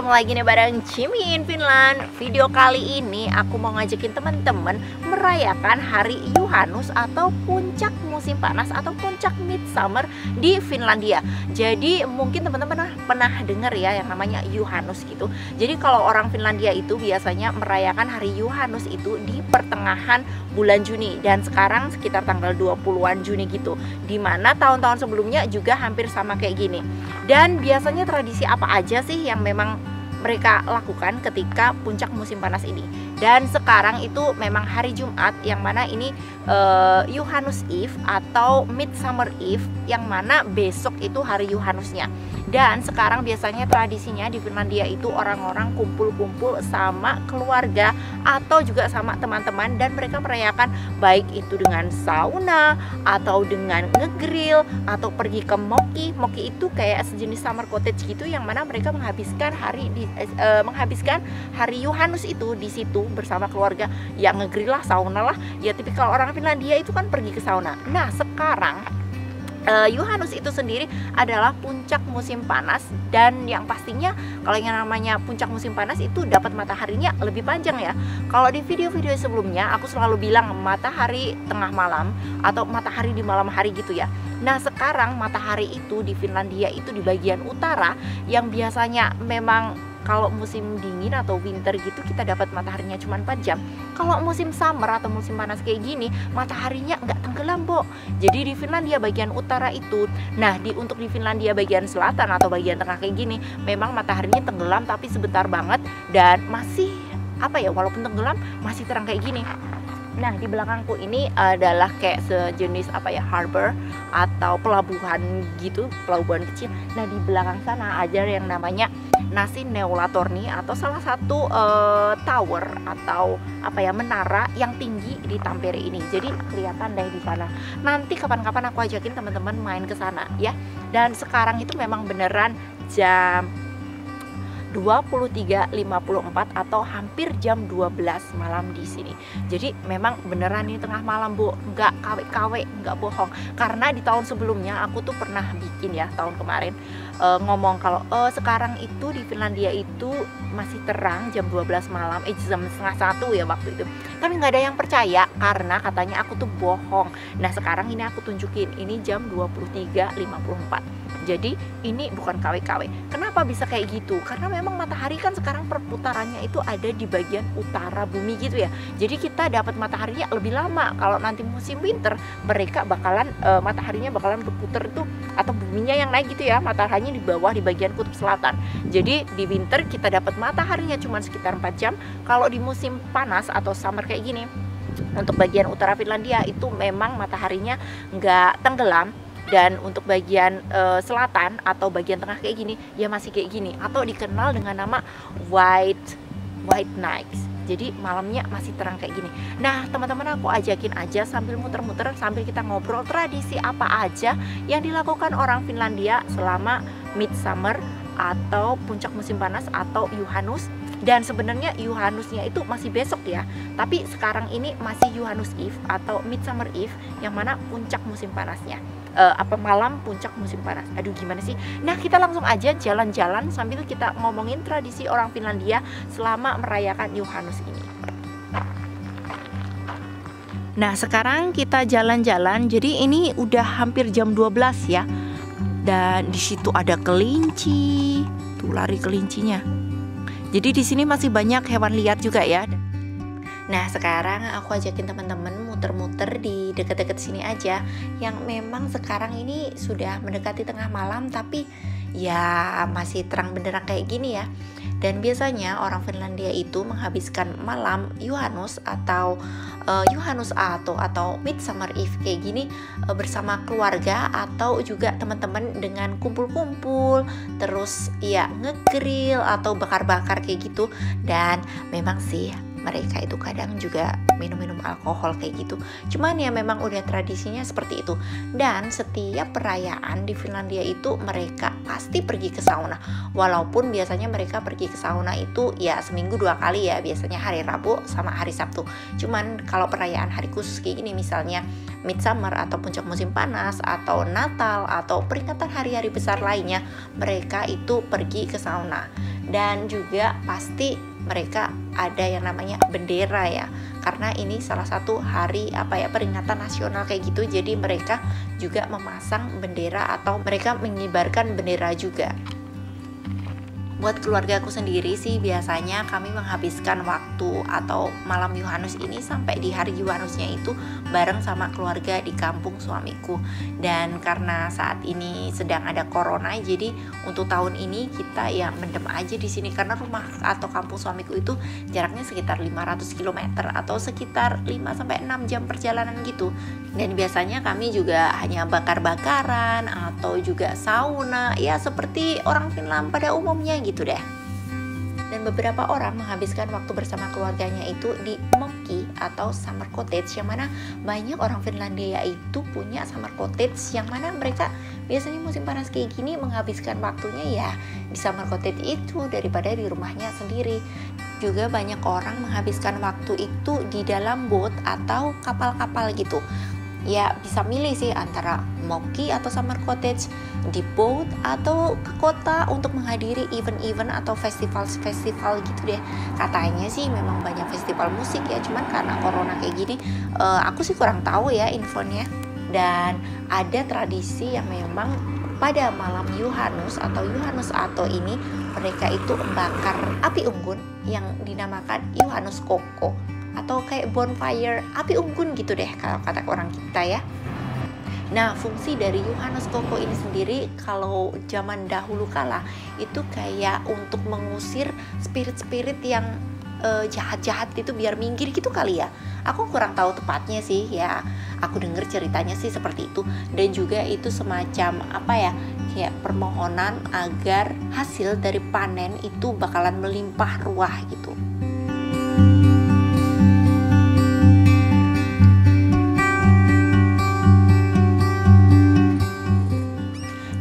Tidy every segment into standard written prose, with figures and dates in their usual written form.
ketemu lagi nih bareng Cimi in Finland. Video kali ini aku mau ngajakin teman-teman merayakan hari Juhannus atau puncak musim panas atau puncak midsummer di Finlandia. Jadi mungkin teman-teman pernah dengar ya yang namanya Juhannus gitu. Jadi kalau orang Finlandia itu biasanya merayakan hari Juhannus itu di pertengahan bulan Juni, dan sekarang sekitar tanggal 20-an Juni gitu. Dimana tahun-tahun sebelumnya juga hampir sama kayak gini. Dan biasanya tradisi apa aja sih yang memang mereka lakukan ketika puncak musim panas ini? Dan sekarang itu memang hari Jumat, yang mana ini Juhannus Eve atau Midsummer Eve, yang mana besok itu hari Juhannusnya. Dan sekarang biasanya tradisinya di Finlandia itu orang-orang kumpul-kumpul sama keluarga atau juga sama teman-teman, dan mereka merayakan baik itu dengan sauna atau dengan ngegrill atau pergi ke moki. Moki itu kayak sejenis summer cottage gitu, yang mana mereka menghabiskan hari Juhannus itu di situ bersama keluarga, yang ngegrill lah, sauna lah. Ya tipikal orang Finlandia itu kan pergi ke sauna. Nah sekarang Juhannus itu sendiri adalah puncak musim panas, dan yang pastinya kalau yang namanya puncak musim panas itu dapat mataharinya lebih panjang ya. Kalau di video-video sebelumnya aku selalu bilang matahari tengah malam atau matahari di malam hari gitu ya. Nah sekarang matahari itu di Finlandia itu di bagian utara, yang biasanya memang kalau musim dingin atau winter gitu kita dapat mataharinya cuma 4 jam. Kalau musim summer atau musim panas kayak gini, mataharinya nggak tenggelam, Bo. Jadi di Finlandia bagian utara itu. Nah, untuk di Finlandia bagian selatan atau bagian tengah kayak gini, memang mataharinya tenggelam tapi sebentar banget, dan masih walaupun tenggelam masih terang kayak gini. Nah di belakangku ini adalah kayak sejenis harbor atau pelabuhan gitu, pelabuhan kecil. Nah di belakang sana ada yang namanya Nasi Neulatorni, atau salah satu tower atau menara yang tinggi di Tampere ini. Jadi kelihatan deh di sana. Nanti kapan-kapan aku ajakin teman-teman main ke sana ya. Dan sekarang itu memang beneran jam 23.54 atau hampir jam 12 malam di sini. Jadi memang beneran ini tengah malam, Bu. Nggak kawe-kawe, nggak bohong. Karena di tahun sebelumnya aku tuh pernah bikin ya, tahun kemarin ngomong kalau sekarang itu di Finlandia itu masih terang jam 12 malam, jam setengah 1 ya waktu itu. Tapi nggak ada yang percaya karena katanya aku tuh bohong. Nah sekarang ini aku tunjukin, ini jam 23.54. Jadi ini bukan KW-KW. Kenapa bisa kayak gitu? Karena memang matahari kan sekarang perputarannya itu ada di bagian utara bumi gitu ya. Jadi kita dapat mataharinya lebih lama. Kalau nanti musim winter, mereka bakalan mataharinya bakalan berputar itu, atau buminya yang naik gitu ya. Mataharinya di bawah di bagian kutub selatan. Jadi di winter kita dapat mataharinya cuma sekitar 4 jam. Kalau di musim panas atau summer kayak gini, untuk bagian utara Finlandia itu memang mataharinya nggak tenggelam. Dan untuk bagian selatan atau bagian tengah kayak gini ya masih kayak gini, atau dikenal dengan nama white nights. Jadi malamnya masih terang kayak gini. Nah teman-teman, aku ajakin aja sambil muter-muter, sambil kita ngobrol tradisi apa aja yang dilakukan orang Finlandia selama midsummer atau puncak musim panas atau Juhannus. Dan sebenarnya Juhannusnya itu masih besok ya, tapi sekarang ini masih Juhannus Eve atau Midsummer Eve, yang mana puncak musim panasnya malam puncak musim panas. Aduh gimana sih. Nah kita langsung aja jalan-jalan sambil kita ngomongin tradisi orang Finlandia selama merayakan Juhannus ini. Nah sekarang kita jalan-jalan. Jadi ini udah hampir jam 12 ya. Dan di situ ada kelinci. Tuh lari kelincinya. Jadi di sini masih banyak hewan liar juga ya. Nah sekarang aku ajakin teman-teman muter-muter di dekat-dekat sini aja, yang memang sekarang ini sudah mendekati tengah malam tapi ya masih terang benderang kayak gini ya. Dan biasanya orang Finlandia itu menghabiskan malam Juhannus atau Juhannus atau Midsummer Eve kayak gini bersama keluarga atau juga teman-teman dengan kumpul-kumpul, terus ya ngegrill atau bakar-bakar kayak gitu. Dan memang sih mereka itu kadang juga minum-minum alkohol kayak gitu. Cuman ya memang udah tradisinya seperti itu. Dan setiap perayaan di Finlandia itu mereka pasti pergi ke sauna. Walaupun biasanya mereka pergi ke sauna itu ya seminggu 2 kali ya, biasanya hari Rabu sama hari Sabtu. Cuman kalau perayaan hari khusus kayak gini, misalnya Midsummer atau puncak musim panas atau Natal atau peringatan hari-hari besar lainnya, mereka itu pergi ke sauna. Dan juga pasti mereka ada yang namanya bendera ya, karena ini salah satu hari peringatan nasional kayak gitu. Jadi mereka juga memasang bendera atau mereka mengibarkan bendera juga. Buat keluarga aku sendiri sih biasanya kami menghabiskan waktu atau malam Yohannes ini sampai di hari Yohannesnya itu bareng sama keluarga di kampung suamiku. Dan karena saat ini sedang ada corona, jadi untuk tahun ini kita ya mendem aja di sini, karena rumah atau kampung suamiku itu jaraknya sekitar 500 km atau sekitar 5-6 jam perjalanan gitu. Dan biasanya kami juga hanya bakar-bakaran atau juga sauna ya seperti orang Finland pada umumnya gitu deh. Dan beberapa orang menghabiskan waktu bersama keluarganya itu di Mökki atau summer cottage, yang mana banyak orang Finlandia itu punya summer cottage, yang mana mereka biasanya musim panas kayak gini menghabiskan waktunya ya di summer cottage itu daripada di rumahnya sendiri. Juga banyak orang menghabiskan waktu itu di dalam boat atau kapal-kapal gitu. Ya bisa milih sih antara Mökki atau summer cottage, di boat atau ke kota untuk menghadiri event-event atau festival-festival gitu deh. Katanya sih memang banyak festival musik ya, cuman karena corona kayak gini aku sih kurang tahu ya infonya. Dan ada tradisi yang memang pada malam Yohannes atau ini mereka itu bakar api unggun yang dinamakan Yohannes Koko, atau kayak bonfire api unggun gitu deh kalau kata orang kita ya. Nah, fungsi dari Yohannes Koko ini sendiri kalau zaman dahulu kala itu kayak untuk mengusir spirit-spirit yang jahat-jahat itu biar minggir gitu kali ya. Aku kurang tahu tepatnya sih ya. Aku dengar ceritanya sih seperti itu. Dan juga itu semacam kayak permohonan agar hasil dari panen itu bakalan melimpah ruah gitu.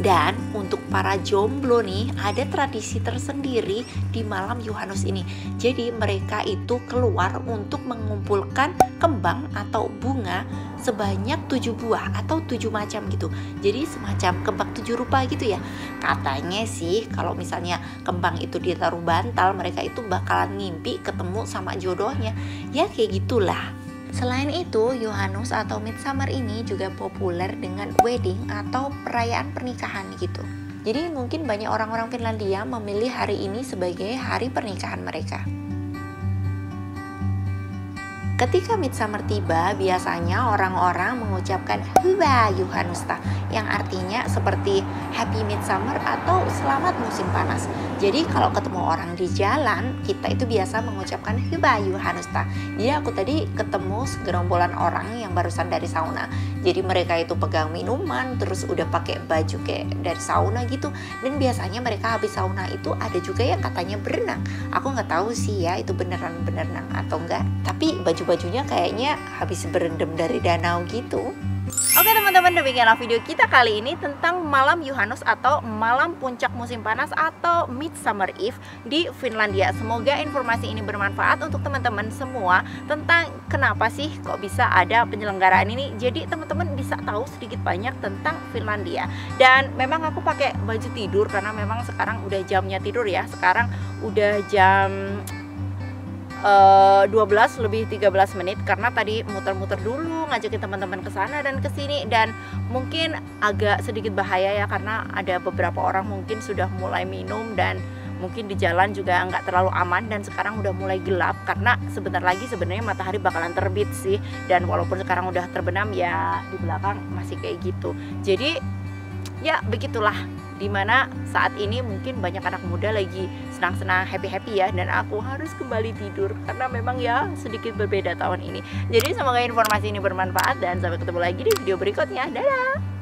Dan untuk para jomblo nih, ada tradisi tersendiri di malam Yohannes ini. Jadi mereka itu keluar untuk mengumpulkan kembang atau bunga sebanyak 7 buah atau 7 macam gitu. Jadi semacam kembang 7 rupa gitu ya. Katanya sih kalau misalnya kembang itu ditaruh bantal, mereka itu bakalan ngimpi ketemu sama jodohnya. Ya kayak gitulah. Selain itu, Yohannes atau Midsummer ini juga populer dengan wedding atau perayaan pernikahan gitu. Jadi mungkin banyak orang-orang Finlandia memilih hari ini sebagai hari pernikahan mereka. Ketika Midsummer tiba, biasanya orang-orang mengucapkan Hyvää Juhannusta, yang artinya seperti Happy Midsummer atau Selamat Musim Panas. Jadi kalau ketemu orang di jalan, kita itu biasa mengucapkan Hyvää Juhannusta. Jadi aku tadi ketemu segerombolan orang yang barusan dari sauna. Jadi mereka itu pegang minuman, terus udah pakai baju kayak dari sauna gitu. Dan biasanya mereka habis sauna itu ada juga yang katanya berenang. Aku nggak tahu sih ya itu beneran berenang atau enggak. Tapi baju-bajunya kayaknya habis berendam dari danau gitu. Oke teman-teman, demikianlah video kita kali ini tentang malam Yohannes atau malam puncak musim panas atau Midsummer Eve di Finlandia. Semoga informasi ini bermanfaat untuk teman-teman semua tentang kenapa sih kok bisa ada penyelenggaraan ini. Jadi teman-teman bisa tahu sedikit banyak tentang Finlandia. Dan memang aku pakai baju tidur karena memang sekarang udah jamnya tidur ya. Sekarang udah jam 12 lebih 13 menit karena tadi muter-muter dulu ngajakin teman-teman ke sana dan ke sini, dan mungkin agak sedikit bahaya ya karena ada beberapa orang mungkin sudah mulai minum dan mungkin di jalan juga nggak terlalu aman, dan sekarang udah mulai gelap karena sebentar lagi sebenarnya matahari bakalan terbit sih, dan walaupun sekarang udah terbenam ya di belakang masih kayak gitu. Jadi ya begitulah, dimana saat ini mungkin banyak anak muda lagi senang-senang happy-happy ya, dan aku harus kembali tidur karena memang ya sedikit berbeda tahun ini. Jadi semoga informasi ini bermanfaat dan sampai ketemu lagi di video berikutnya. Dadah.